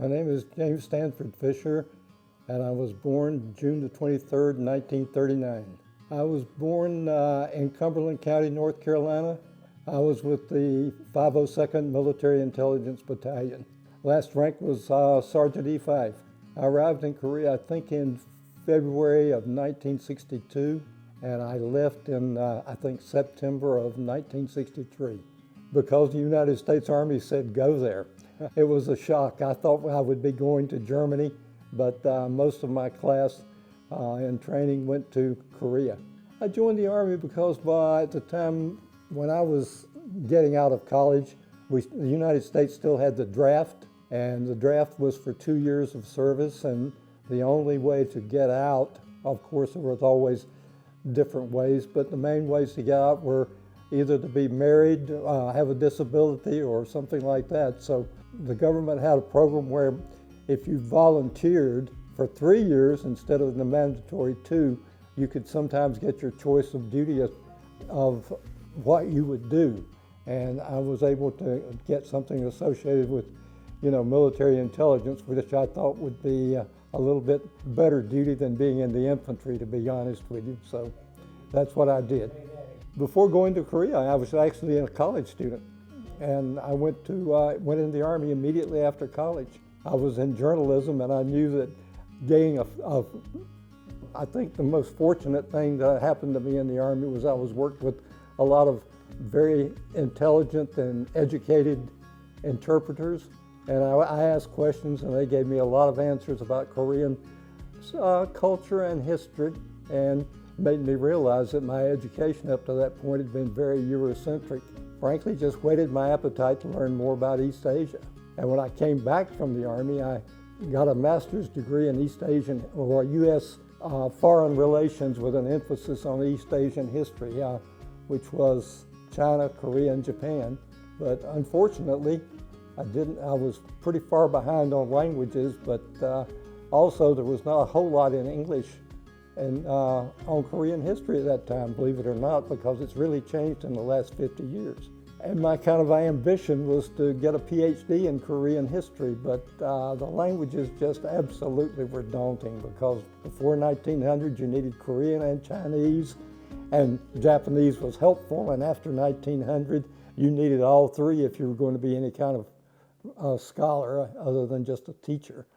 My name is James Stanford Fisher, and I was born June the 23rd, 1939. I was born in Cumberland County, North Carolina. I was with the 502nd Military Intelligence Battalion. Last rank was Sergeant E5. I arrived in Korea, I think, in February of 1962, and I left in, I think, September of 1963, because the United States Army said, go there. It was a shock. I thought I would be going to Germany, but most of my class in training went to Korea. I joined the Army because at the time when I was getting out of college, the United States still had the draft, and the draft was for 2 years of service, and the only way to get out, of course, there was always different ways, but the main ways to get out were either to be married, have a disability, or something like that. So the government had a program where if you volunteered for 3 years instead of the mandatory 2, you could sometimes get your choice of duty of what you would do. And I was able to get something associated with, military intelligence, which I thought would be a little bit better duty than being in the infantry, to be honest with you. So that's what I did. Before going to Korea, I was actually a college student, and I went in the Army immediately after college. I was in journalism, and I knew that I think the most fortunate thing that happened to me in the Army was I was worked with a lot of very intelligent and educated interpreters, and I asked questions, and they gave me a lot of answers about Korean culture and history, and made me realize that my education up to that point had been very Eurocentric. Frankly, just whetted my appetite to learn more about East Asia. And when I came back from the Army, I got a master's degree in East Asian, or U.S. Foreign Relations, with an emphasis on East Asian history, which was China, Korea, and Japan. But unfortunately, I was pretty far behind on languages, but also there was not a whole lot in English and on Korean history at that time, believe it or not, because it's really changed in the last 50 years. And my kind of ambition was to get a PhD in Korean history, but the languages just absolutely were daunting, because before 1900 you needed Korean and Chinese, and Japanese was helpful, and after 1900 you needed all three if you were going to be any kind of scholar other than just a teacher.